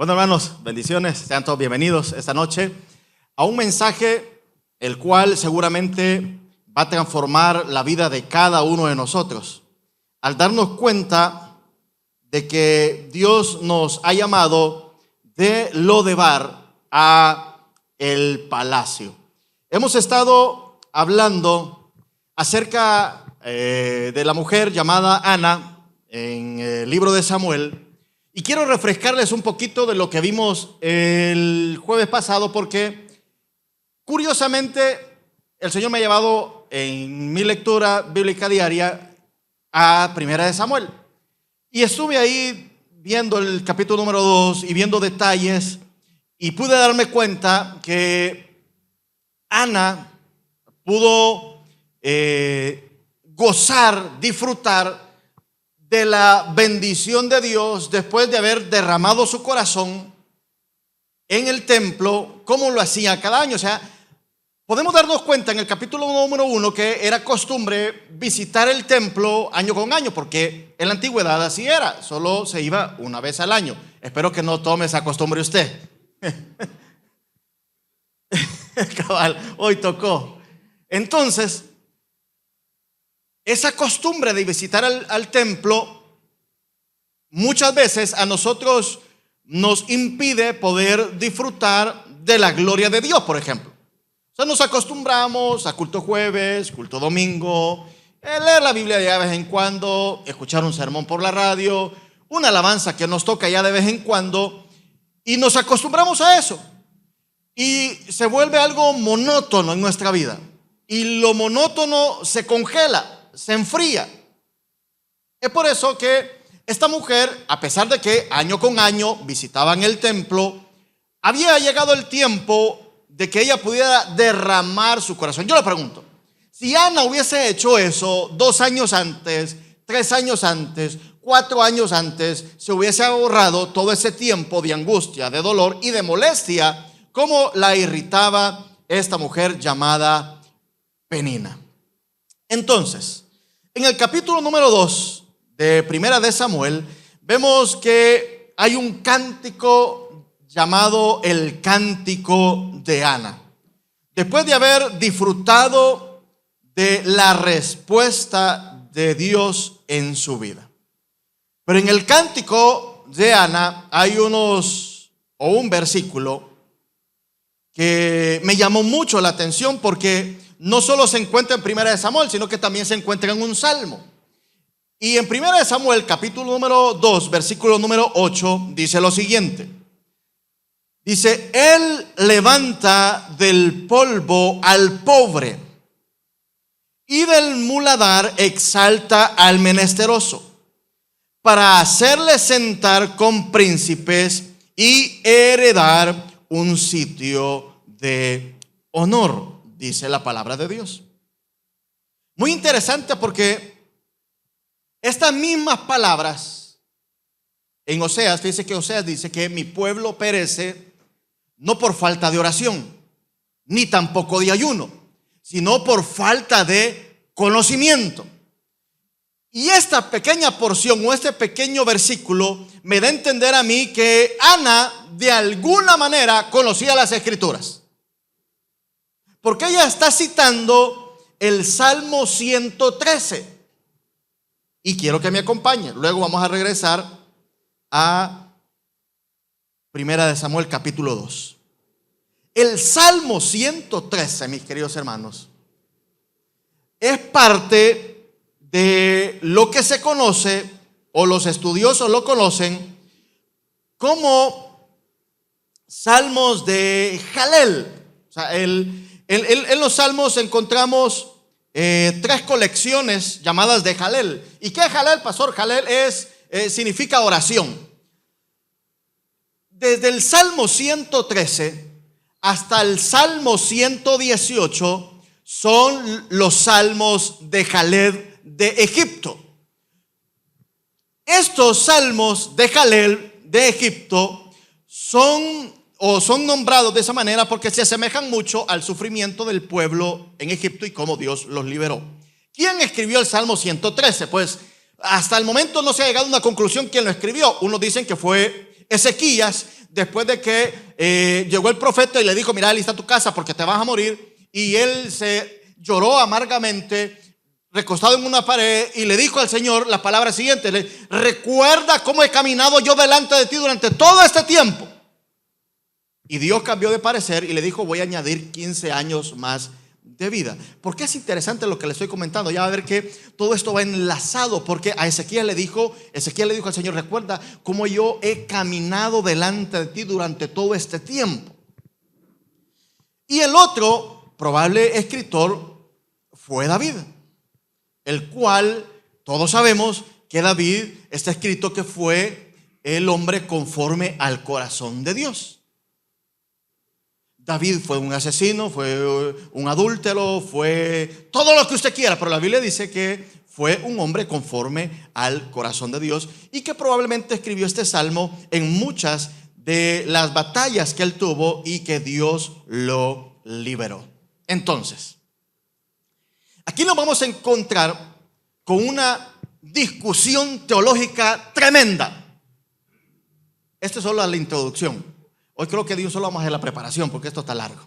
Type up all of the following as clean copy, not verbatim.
Bueno, hermanos, bendiciones, sean todos bienvenidos esta noche a un mensaje el cual seguramente va a transformar la vida de cada uno de nosotros al darnos cuenta de que Dios nos ha llamado de Lodebar a el palacio. Hemos estado hablando acerca de la mujer llamada Ana en el libro de Samuel. Y quiero refrescarles un poquito de lo que vimos el jueves pasado, porque curiosamente el Señor me ha llevado en mi lectura bíblica diaria a Primera de Samuel. Y estuve ahí viendo el capítulo número 2 y viendo detalles, y pude darme cuenta que Ana pudo gozar, disfrutar de la bendición de Dios después de haber derramado su corazón en el templo, como lo hacía cada año. O sea, podemos darnos cuenta en el capítulo número 1 que era costumbre visitar el templo año con año, porque en la antigüedad así era, solo se iba una vez al año. Espero que no tome esa costumbre usted. Cabal, hoy tocó. Entonces, esa costumbre de visitar al templo muchas veces a nosotros nos impide poder disfrutar de la gloria de Dios, por ejemplo. O sea, nos acostumbramos a culto jueves, culto domingo, leer la Biblia de vez en cuando, escuchar un sermón por la radio, una alabanza que nos toca ya de vez en cuando, y nos acostumbramos a eso. Y se vuelve algo monótono en nuestra vida. Y lo monótono se congela, se enfría. Es por eso que esta mujer, a pesar de que año con año visitaban el templo, había llegado el tiempo de que ella pudiera derramar su corazón. Yo le pregunto, si Ana hubiese hecho eso 2 años antes, 3 años antes, 4 años antes, se hubiese ahorrado todo ese tiempo de angustia, de dolor y de molestia, como la irritaba esta mujer llamada Penina. Entonces, en el capítulo número 2 de Primera de Samuel, vemos que hay un cántico llamado el Cántico de Ana. Después de haber disfrutado de la respuesta de Dios en su vida. Pero en el Cántico de Ana hay un versículo que me llamó mucho la atención, porque no solo se encuentra en Primera de Samuel, sino que también se encuentra en un salmo. Y en Primera de Samuel, capítulo número 2, versículo número 8, dice lo siguiente. Dice: Él levanta del polvo al pobre, y del muladar exalta al menesteroso, para hacerle sentar con príncipes y heredar un sitio de honor, dice la palabra de Dios. Muy interesante, porque estas mismas palabras en Oseas, fíjese que Oseas dice que mi pueblo perece no por falta de oración, ni tampoco de ayuno, sino por falta de conocimiento. Y esta pequeña porción o este pequeño versículo me da a entender a mí que Ana de alguna manera conocía las Escrituras, porque ella está citando el Salmo 113. Y quiero que me acompañe. Luego vamos a regresar a Primera de Samuel capítulo 2. El Salmo 113, mis queridos hermanos, es parte de lo que se conoce, o los estudiosos lo conocen, como salmos de Jalel. O sea, en los salmos encontramos 3 colecciones llamadas de Jalel. ¿Y qué es Jalel, pastor? Jalel significa oración. Desde el Salmo 113 hasta el Salmo 118 son los salmos de Jalel de Egipto. Estos salmos de Jalel de Egipto son nombrados de esa manera porque se asemejan mucho al sufrimiento del pueblo en Egipto y cómo Dios los liberó. ¿Quién escribió el Salmo 113? Pues hasta el momento no se ha llegado a una conclusión quién lo escribió. Unos dicen que fue Ezequías, después de que llegó el profeta y le dijo: mira, alista tu casa porque te vas a morir. Y él se lloró amargamente, recostado en una pared, y le dijo al Señor las palabras siguientes: recuerda cómo he caminado yo delante de ti durante todo este tiempo. Y Dios cambió de parecer y le dijo: voy a añadir 15 años más de vida. ¿Por qué es interesante lo que le estoy comentando? Ya va a ver que todo esto va enlazado, porque a Ezequiel le dijo al Señor: recuerda cómo yo he caminado delante de ti durante todo este tiempo. Y el otro probable escritor fue David, el cual todos sabemos que David está escrito que fue el hombre conforme al corazón de Dios. David fue un asesino, fue un adúltero, fue todo lo que usted quiera, pero la Biblia dice que fue un hombre conforme al corazón de Dios y que probablemente escribió este salmo en muchas de las batallas que él tuvo y que Dios lo liberó. Entonces, aquí nos vamos a encontrar con una discusión teológica tremenda. Esta es solo la introducción. Hoy creo que de un solo vamos a hacer la preparación porque esto está largo.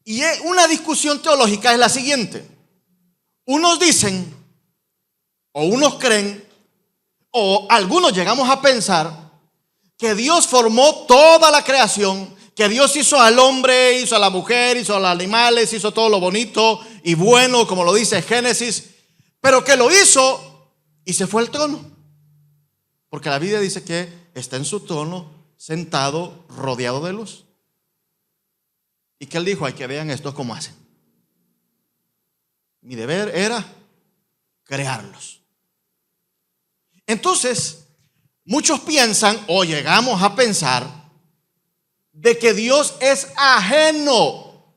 Y una discusión teológica es la siguiente. Unos dicen, o unos creen, o algunos llegamos a pensar que Dios formó toda la creación, que Dios hizo al hombre, hizo a la mujer, hizo a los animales, hizo todo lo bonito y bueno, como lo dice Génesis, pero que lo hizo y se fue al trono. Porque la Biblia dice que está en su trono, sentado, rodeado de luz. Y que él dijo: hay que vean esto cómo hacen. Mi deber era crearlos. Entonces, muchos piensan, o llegamos a pensar, de que Dios es ajeno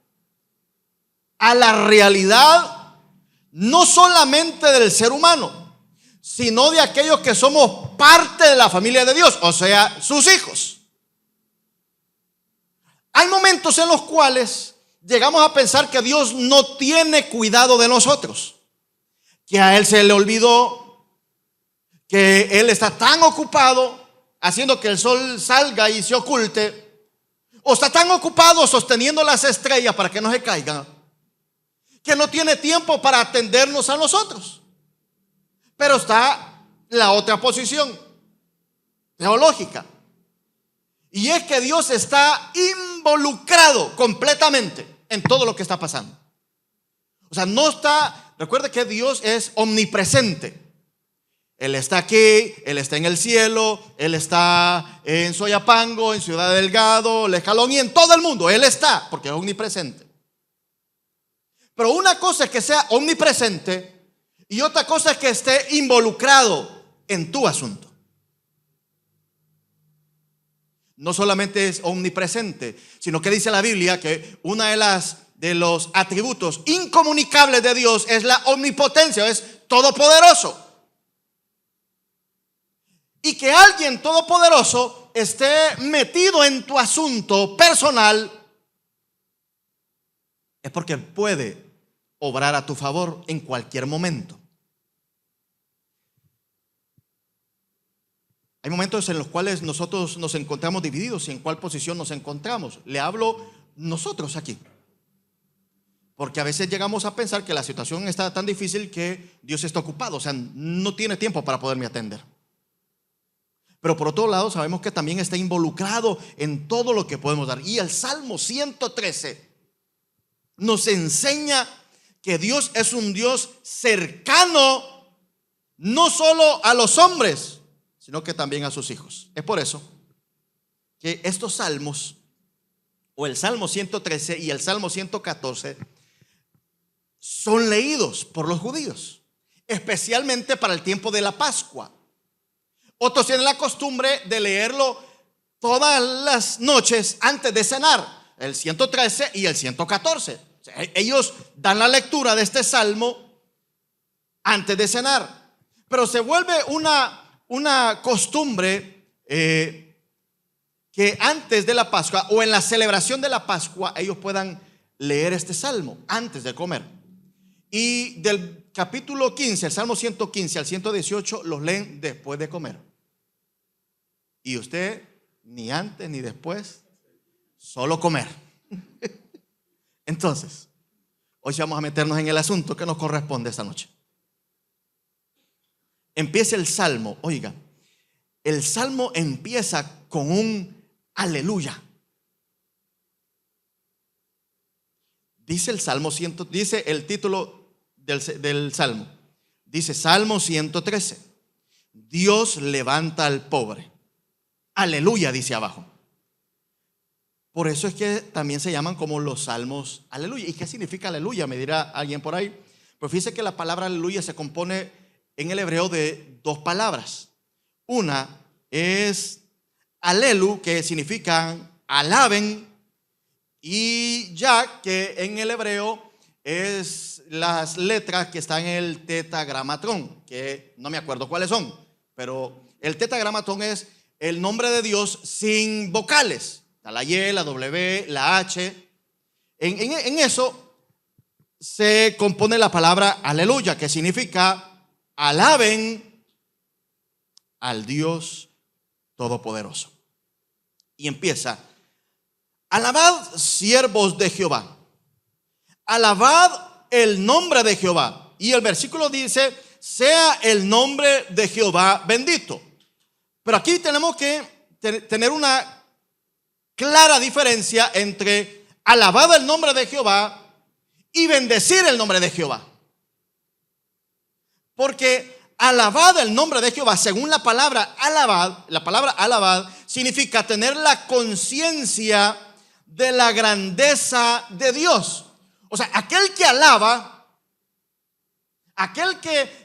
a la realidad, no solamente del ser humano, sino de aquellos que somos parte de la familia de Dios, o sea, sus hijos. Hay momentos en los cuales llegamos a pensar que Dios no tiene cuidado de nosotros, que a Él se le olvidó, que Él está tan ocupado haciendo que el sol salga y se oculte, o está tan ocupado sosteniendo las estrellas para que no se caigan, que no tiene tiempo para atendernos a nosotros. Pero está la otra posición teológica, y es que Dios está involucrado completamente en todo lo que está pasando. O sea, no está, recuerde que Dios es omnipresente. Él está aquí, Él está en el cielo, Él está en Soyapango, en Ciudad Delgado, Lejalón y en todo el mundo. Él está porque es omnipresente. Pero una cosa es que sea omnipresente y otra cosa es que esté involucrado en tu asunto. No solamente es omnipresente, sino que dice la Biblia que una de los atributos incomunicables de Dios es la omnipotencia, es todopoderoso. Y que alguien todopoderoso esté metido en tu asunto personal es porque puede obrar a tu favor en cualquier momento. Hay momentos en los cuales nosotros nos encontramos divididos y en cuál posición nos encontramos. Le hablo nosotros aquí, porque a veces llegamos a pensar que la situación está tan difícil que Dios está ocupado, o sea, no tiene tiempo para poderme atender. Pero por otro lado sabemos que también está involucrado en todo lo que podemos dar. Y el Salmo 113 nos enseña que Dios es un Dios cercano, no solo a los hombres, sino que también a sus hijos. Es por eso que estos salmos, o el Salmo 113 y el Salmo 114, son leídos por los judíos, especialmente para el tiempo de la Pascua. Otros tienen la costumbre de leerlo todas las noches antes de cenar, el 113 y el 114. O sea, ellos dan la lectura de este salmo antes de cenar. Pero se vuelve una costumbre que antes de la Pascua o en la celebración de la Pascua ellos puedan leer este salmo antes de comer. Y del capítulo 15, el Salmo 115 al 118 los leen después de comer. Y usted ni antes ni después, solo comer. Entonces, hoy sí vamos a meternos en el asunto que nos corresponde esta noche. Empieza el salmo. Oiga, el salmo empieza con un aleluya. Dice el salmo 100, dice el título del salmo. Dice Salmo 113. Dios levanta al pobre. Aleluya, dice abajo. Por eso es que también se llaman como los salmos aleluya. ¿Y qué significa aleluya? Me dirá alguien por ahí. Pues fíjese que la palabra aleluya se compone en el hebreo de dos palabras. Una es alelu, que significa alaben, y ya, que en el hebreo es las letras que están en el tetragramatón, que no me acuerdo cuáles son, pero el tetragramatón es el nombre de Dios sin vocales. La Y, la W, la H. En eso se compone la palabra aleluya, que significa alaben al Dios Todopoderoso. Y empieza: alabad, siervos de Jehová, alabad el nombre de Jehová. Y el versículo dice: sea el nombre de Jehová bendito. Pero aquí tenemos que tener una clara diferencia entre alabad el nombre de Jehová y bendecir el nombre de Jehová. Porque alabad el nombre de Jehová, según la palabra alabad significa tener la conciencia de la grandeza de Dios. O sea, aquel que alaba, aquel que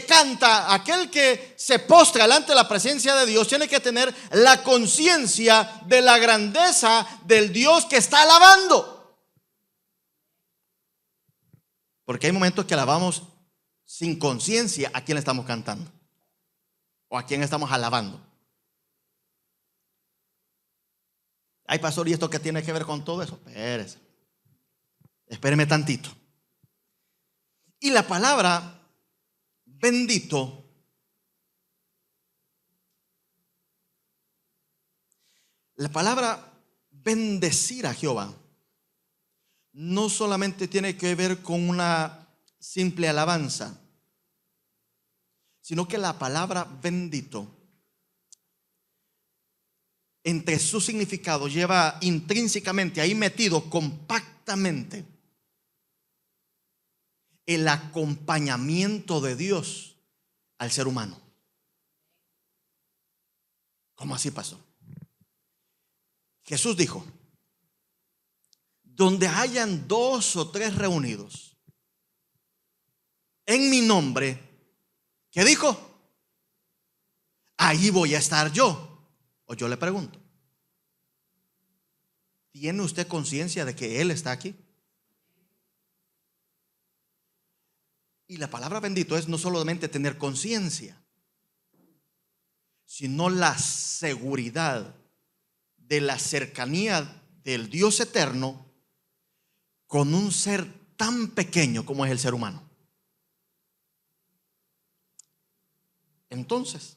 canta, aquel que se postra delante de la presencia de Dios, tiene que tener la conciencia de la grandeza del Dios que está alabando. Porque hay momentos que alabamos sin conciencia a quién le estamos cantando o a quién estamos alabando. Ay, pastor, ¿y esto qué tiene que ver con todo eso? Espéreme tantito. Y la palabra bendito la palabra bendecir a Jehová no solamente tiene que ver con una simple alabanza, sino que la palabra bendito, entre su significado, lleva intrínsecamente ahí metido compactamente el acompañamiento de Dios al ser humano. ¿Cómo así pasó? Jesús dijo: donde hayan 2 o 3 reunidos en mi nombre, ¿qué dijo? Ahí voy a estar yo. O yo le pregunto, ¿tiene usted conciencia de que Él está aquí? Y la palabra bendito es no solamente tener conciencia, sino la seguridad de la cercanía del Dios eterno con un ser tan pequeño como es el ser humano. Entonces,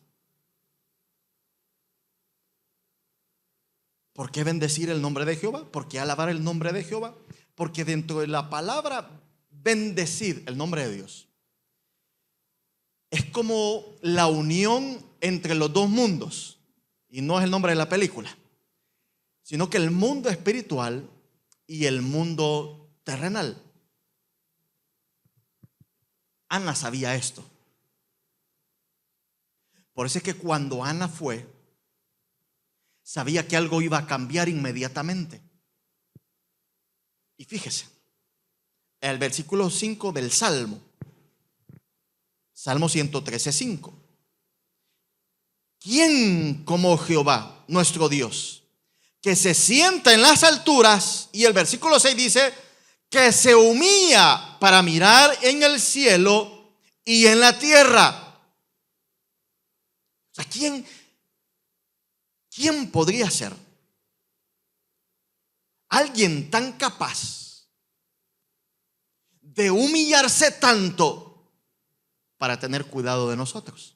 ¿por qué bendecir el nombre de Jehová? ¿Por qué alabar el nombre de Jehová? Porque dentro de la palabra bendecir el nombre de Dios es como la unión entre los dos mundos. Y no es el nombre de la película, sino que el mundo espiritual y el mundo terrenal. Ana sabía esto. Por eso es que cuando Ana fue, sabía que algo iba a cambiar inmediatamente. Y fíjese, el versículo 5 del Salmo 113:5. ¿Quién como Jehová, nuestro Dios, que se sienta en las alturas? Y el versículo 6 dice que se humilla para mirar en el cielo y en la tierra. O sea, ¿quién podría ser alguien tan capaz de humillarse tanto para tener cuidado de nosotros?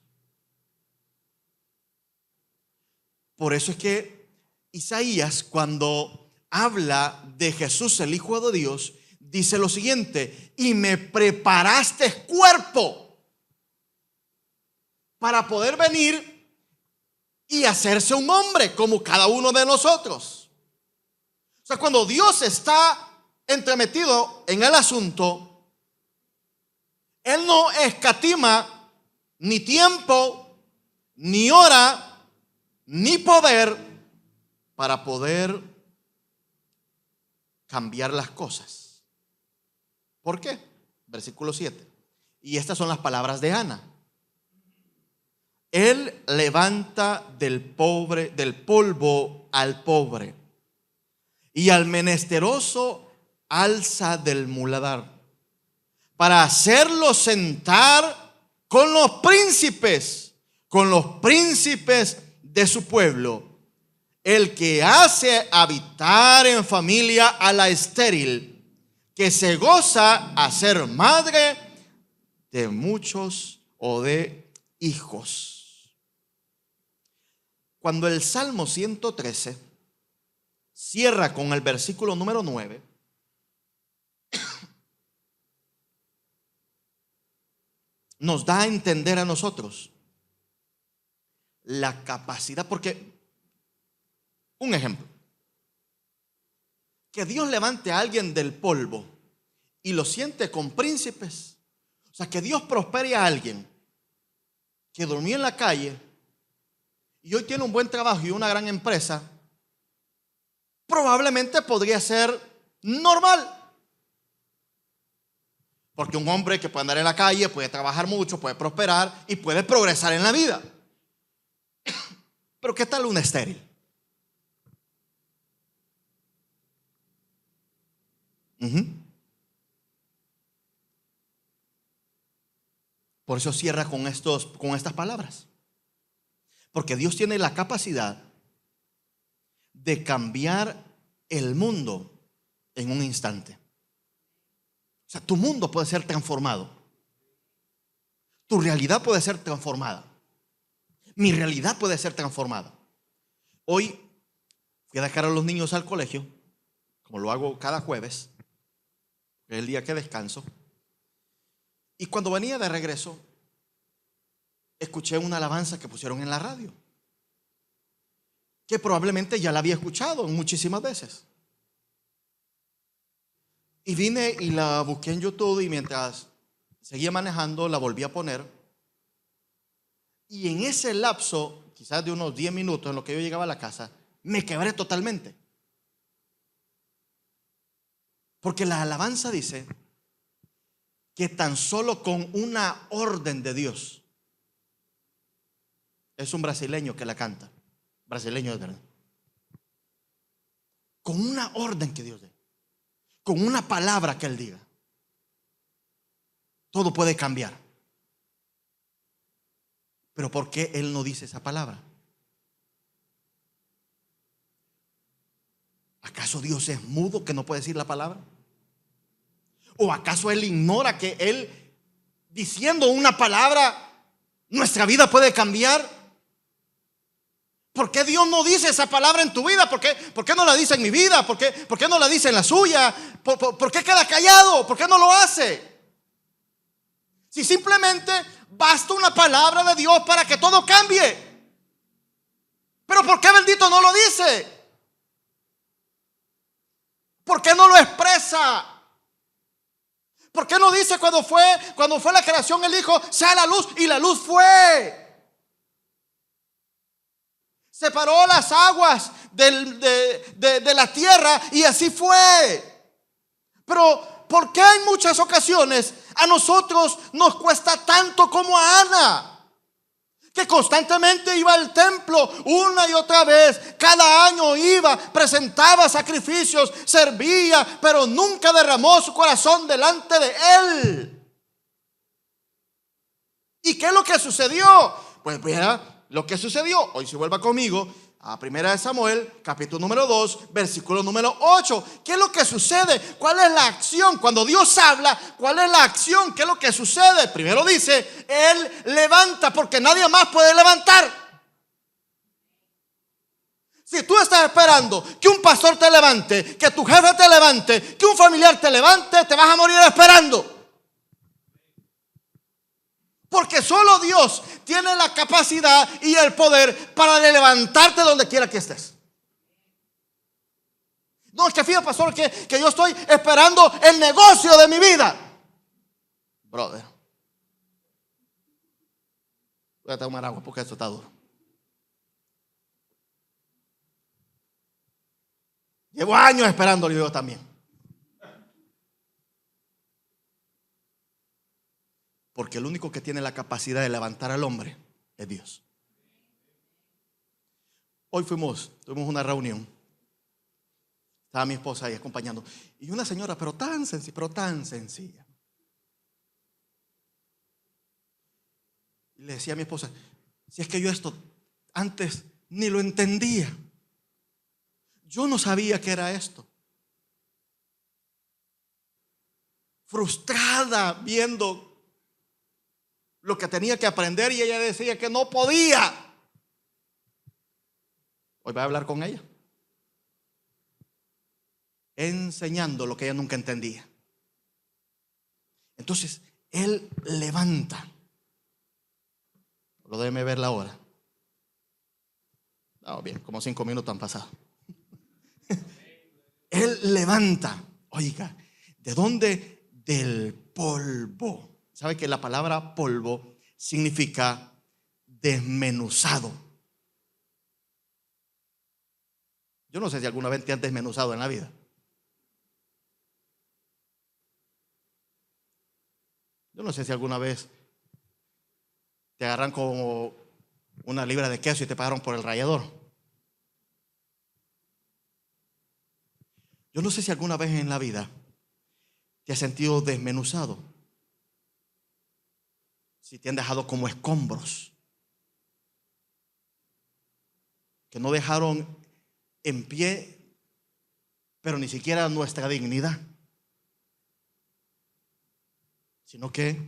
Por eso es que Isaías, cuando habla de Jesús, el Hijo de Dios, dice lo siguiente: y me preparaste cuerpo para poder venir y hacerse un hombre como cada uno de nosotros. O sea, cuando Dios está entremetido en el asunto, Él no escatima ni tiempo, ni hora, ni poder para poder cambiar las cosas. ¿Por qué? Versículo 7. Y estas son las palabras de Ana. Él levanta del polvo al pobre, y al menesteroso alza del muladar, para hacerlo sentar con los príncipes de su pueblo. El que hace habitar en familia a la estéril, que se goza a ser madre de muchos o de hijos. Cuando el Salmo 113 cierra con el versículo número 9, nos da a entender a nosotros la capacidad, porque, un ejemplo, que Dios levante a alguien del polvo y lo siente con príncipes, o sea, que Dios prospere a alguien que dormía en la calle y hoy tiene un buen trabajo y una gran empresa, probablemente podría ser normal. Porque un hombre que puede andar en la calle, puede trabajar mucho, puede prosperar y puede progresar en la vida. Pero ¿qué tal un estéril? Por eso cierra con estas palabras. Porque Dios tiene la capacidad de cambiar el mundo en un instante. O sea, tu mundo puede ser transformado. Tu realidad puede ser transformada. Mi realidad puede ser transformada. Hoy fui a dejar a los niños al colegio, como lo hago cada jueves, que es el día que descanso. Y cuando venía de regreso, escuché una alabanza que pusieron en la radio, que probablemente ya la había escuchado muchísimas veces. Y vine y la busqué en YouTube, y mientras seguía manejando la volví a poner. Y en ese lapso, quizás de unos 10 minutos en lo que yo llegaba a la casa, me quebré totalmente. Porque la alabanza dice que tan solo con una orden de Dios, es un brasileño que la canta, brasileño de verdad, con una orden que Dios dé, con una palabra que Él diga, todo puede cambiar. Pero ¿por qué Él no dice esa palabra? ¿Acaso Dios es mudo que no puede decir la palabra? ¿O acaso Él ignora que Él, diciendo una palabra, nuestra vida puede cambiar? ¿Por qué Dios no dice esa palabra en tu vida? ¿Por qué no la dice en mi vida? ¿Por qué no la dice en la suya? ¿Por qué queda callado? ¿Por qué no lo hace? Si simplemente basta una palabra de Dios para que todo cambie. Pero ¿por qué bendito no lo dice? ¿Por qué no lo expresa? ¿Por qué no dice cuando fue la creación, Él dijo, sea la luz, y la luz fue? Separó las aguas de la tierra y así fue. Pero ¿por qué en muchas ocasiones a nosotros nos cuesta tanto como a Ana, que constantemente iba al templo una y otra vez, cada año iba, presentaba sacrificios, servía, pero nunca derramó su corazón delante de Él? ¿Y qué es lo que sucedió? Pues vea lo que sucedió. Hoy se vuelva conmigo a 1 Samuel, capítulo número 2, versículo número 8. ¿Qué es lo que sucede? ¿Cuál es la acción? Cuando Dios habla, ¿cuál es la acción? ¿Qué es lo que sucede? Primero dice, Él levanta, porque nadie más puede levantar. Si tú estás esperando que un pastor te levante, que tu jefe te levante, que un familiar te levante, te vas a morir esperando. Porque solo Dios tiene la capacidad y el poder para levantarte donde quiera que estés. No, es que fíjate, pastor, que yo estoy esperando el negocio de mi vida. Brother, voy a tomar agua porque esto está duro. Llevo años esperándolo yo también. Porque el único que tiene la capacidad de levantar al hombre es Dios. Hoy tuvimos una reunión. Estaba mi esposa ahí acompañando. Y una señora, pero tan sencilla. Y le decía a mi esposa, si es que yo esto antes ni lo entendía. Yo no sabía qué era esto. Frustrada viendo lo que tenía que aprender y ella decía que no podía. Hoy voy a hablar con ella, enseñando lo que ella nunca entendía. Entonces, Él levanta. Lo déjeme ver la hora. No, bien, como 5 minutos han pasado. Él levanta. Oiga, ¿de dónde? Del polvo. ¿Sabe que la palabra polvo significa desmenuzado? Yo no sé si alguna vez te han desmenuzado en la vida. Yo no sé si alguna vez te agarran como una libra de queso y te pagaron por el rallador. Yo no sé si alguna vez en la vida te has sentido desmenuzado. Si te han dejado como escombros, que no dejaron en pie, pero ni siquiera nuestra dignidad, sino que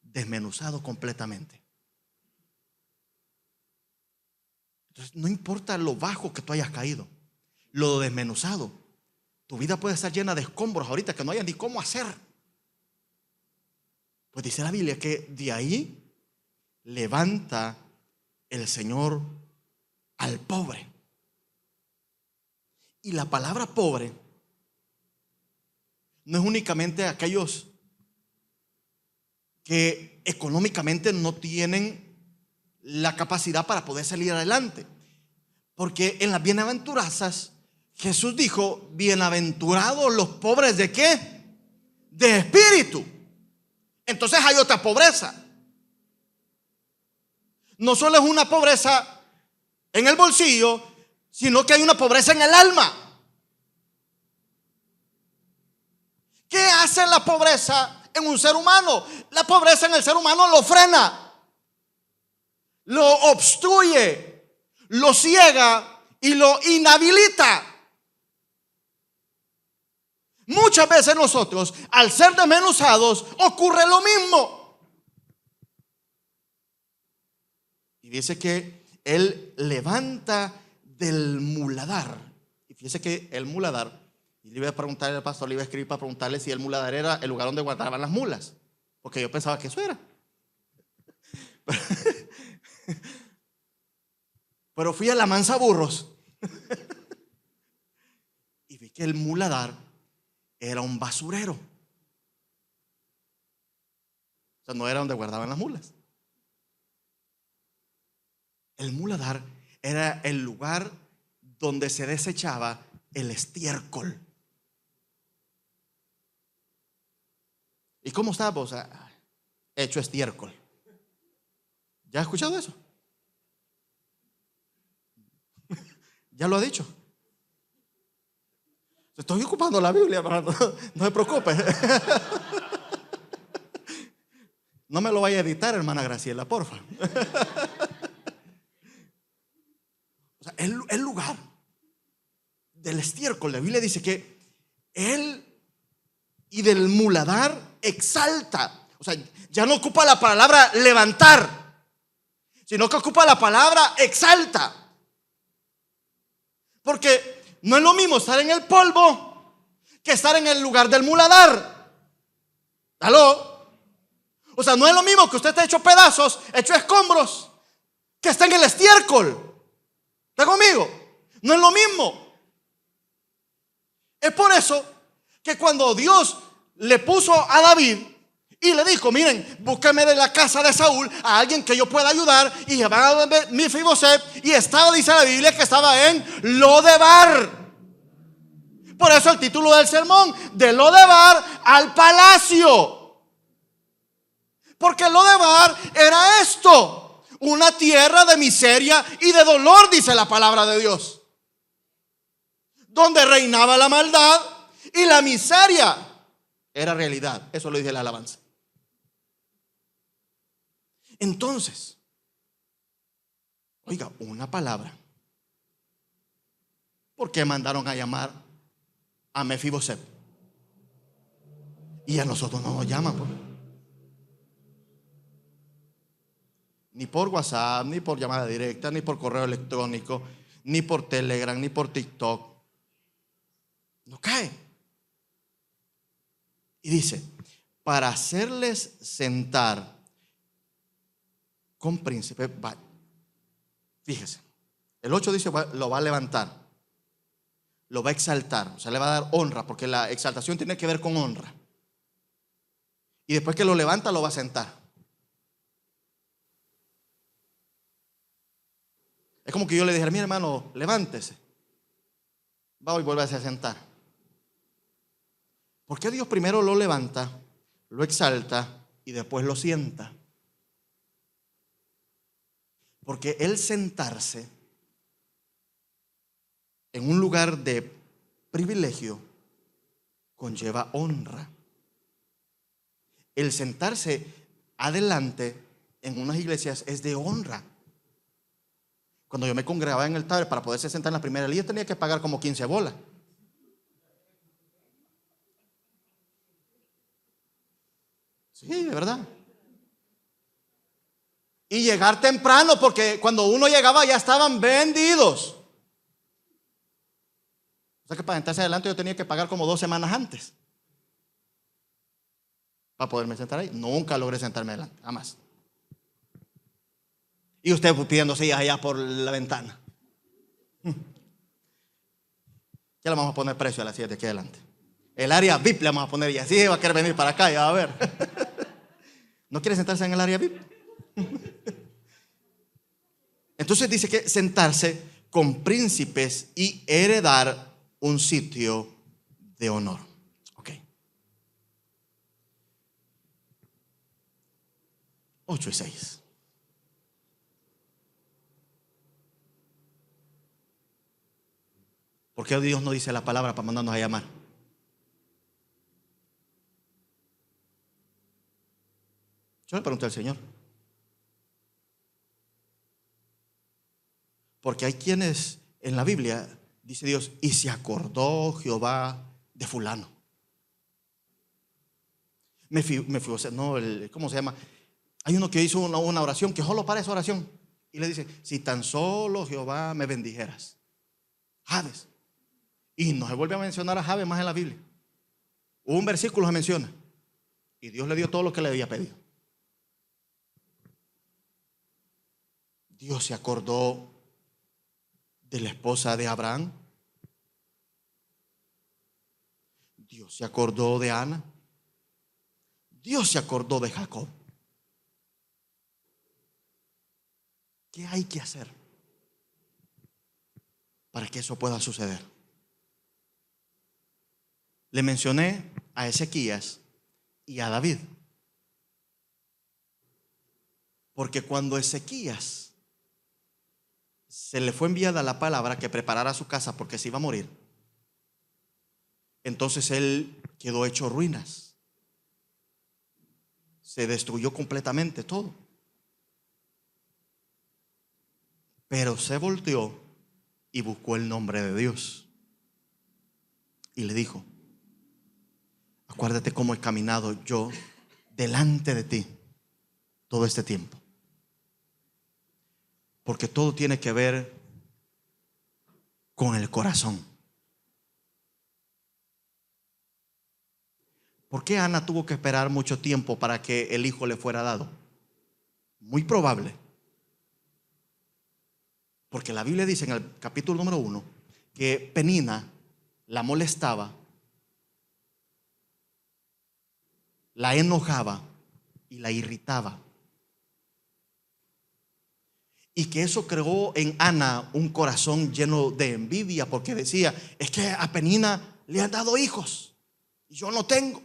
desmenuzado completamente. Entonces, no importa lo bajo que tú hayas caído, lo desmenuzado, tu vida puede estar llena de escombros ahorita que no hayas ni cómo hacer. Pues dice la Biblia que de ahí levanta el Señor al pobre. Y la palabra pobre no es únicamente aquellos que económicamente no tienen la capacidad para poder salir adelante. Porque en las bienaventuranzas Jesús dijo: bienaventurados los pobres ¿de qué? De espíritu. Entonces hay otra pobreza. No solo es una pobreza en el bolsillo, sino que hay una pobreza en el alma. ¿Qué hace la pobreza en un ser humano? La pobreza en el ser humano lo frena, lo obstruye, lo ciega y lo inhabilita. Muchas veces nosotros, al ser desmenuzados, ocurre lo mismo. Y dice que Él levanta del muladar. Y fíjese que el muladar, y le iba a preguntar al pastor, le iba a escribir para preguntarle si el muladar era el lugar donde guardaban las mulas, porque yo pensaba que eso era. Pero fui a la mansa burros y vi que el muladar era un basurero. O sea, no era donde guardaban las mulas. El muladar era el lugar donde se desechaba el estiércol. ¿Y cómo está, vos? Hecho estiércol. ¿Ya has escuchado eso? ¿Ya lo ha dicho? Estoy ocupando la Biblia, no se preocupe. No me lo vaya a editar, hermana Graciela, porfa. O sea, el lugar del estiércol, la Biblia dice que él y del muladar exalta. O sea, ya no ocupa la palabra levantar, sino que ocupa la palabra exalta. Porque no es lo mismo estar en el polvo que estar en el lugar del muladar. ¿Aló? O sea, no es lo mismo que usted esté hecho pedazos, hecho escombros, que esté en el estiércol. ¿Está conmigo? No es lo mismo. Es por eso que cuando Dios le puso a David y le dijo: miren, búsqueme de la casa de Saúl a alguien que yo pueda ayudar, y van a ver Mefiboset, y estaba, dice la Biblia, que estaba en Lodebar. Por eso el título del sermón: de Lodebar al palacio. Porque Lodebar era esto: una tierra de miseria y de dolor, dice la palabra de Dios, donde reinaba la maldad y la miseria era realidad. Eso lo dice la alabanza. Entonces, oiga, una palabra. ¿Por qué mandaron a llamar a Mefiboset? Y a nosotros no nos llaman, pues. Ni por WhatsApp, ni por llamada directa, ni por correo electrónico, ni por Telegram, ni por TikTok. No cae. Y dice: para hacerles sentar con príncipe. Fíjese, el 8 dice: lo va a levantar, lo va a exaltar, o sea, le va a dar honra, porque la exaltación tiene que ver con honra. Y después que lo levanta, lo va a sentar. Es como que yo le dijera: mire, hermano, levántese, va y vuelve a sentar. ¿Por qué Dios primero lo levanta, lo exalta y después lo sienta? Porque el sentarse en un lugar de privilegio conlleva honra. El sentarse adelante en unas iglesias es de honra. Cuando yo me congregaba en el Taber, para poderse sentar en la primera línea tenía que pagar como 15 bolas. Sí, de verdad. Y llegar temprano, porque cuando uno llegaba ya estaban vendidos. O sea que para sentarse adelante yo tenía que pagar como 2 semanas antes para poderme sentar ahí. Nunca logré sentarme adelante, jamás. Y usted pidiendo sillas allá por la ventana. Ya le vamos a poner precio a las sillas de aquí adelante. El área VIP le vamos a poner, y así va a querer venir para acá, ya va a ver. ¿No quiere sentarse en el área VIP? Entonces dice que sentarse con príncipes y heredar un sitio de honor. Ok. 8 y 6. ¿Por qué Dios no dice la palabra para mandarnos a llamar? Yo le pregunté al Señor. Porque hay quienes en la Biblia dice Dios: y se acordó Jehová de fulano. Mefiboset, no, ¿cómo se llama? Hay uno que hizo una oración que solo para esa oración, y le dice: si tan solo Jehová me bendijeras. Jabes. Y no se vuelve a mencionar a Jabes más en la Biblia. Un versículo se menciona, y Dios le dio todo lo que le había pedido. Dios se acordó de la esposa de Abraham. Dios se acordó de Ana. Dios se acordó de Jacob. ¿Qué hay que hacer para que eso pueda suceder? Le mencioné a Ezequías y a David. Porque cuando Ezequías se le fue enviada la palabra que preparara su casa porque se iba a morir, entonces él quedó hecho ruinas. Se destruyó completamente todo. Pero se volteó y buscó el nombre de Dios. Y le dijo: acuérdate cómo he caminado yo delante de ti todo este tiempo. Porque todo tiene que ver con el corazón. ¿Por qué Ana tuvo que esperar mucho tiempo para que el hijo le fuera dado? Muy probable. Porque la Biblia dice en el capítulo número 1 que Penina la molestaba, la enojaba y la irritaba. Y que eso creó en Ana un corazón lleno de envidia, porque decía, es que a Penina le han dado hijos y yo no tengo.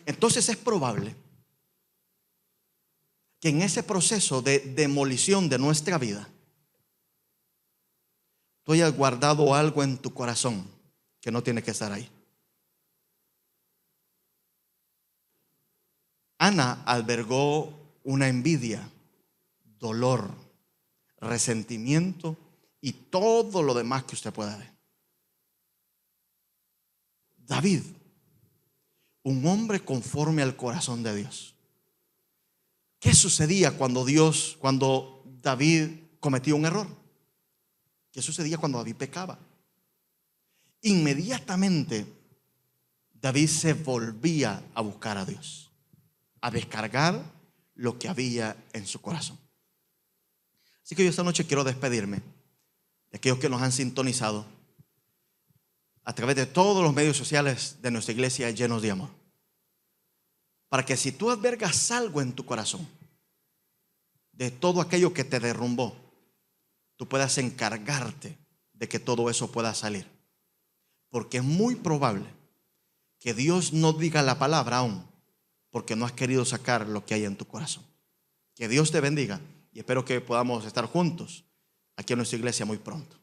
Entonces es probable que en ese proceso de demolición de nuestra vida, tú hayas guardado algo en tu corazón que no tiene que estar ahí. Ana albergó una envidia, dolor, resentimiento y todo lo demás que usted pueda ver. David, un hombre conforme al corazón de Dios. ¿Qué sucedía cuando David cometía un error? ¿Qué sucedía cuando David pecaba? Inmediatamente David se volvía a buscar a Dios, a descargar lo que había en su corazón. Así que yo esta noche quiero despedirme de aquellos que nos han sintonizado a través de todos los medios sociales de nuestra iglesia llenos de amor, para que si tú albergas algo en tu corazón de todo aquello que te derrumbó, tú puedas encargarte de que todo eso pueda salir, porque es muy probable que Dios no diga la palabra aún porque no has querido sacar lo que hay en tu corazón. Que Dios te bendiga y espero que podamos estar juntos aquí en nuestra iglesia muy pronto.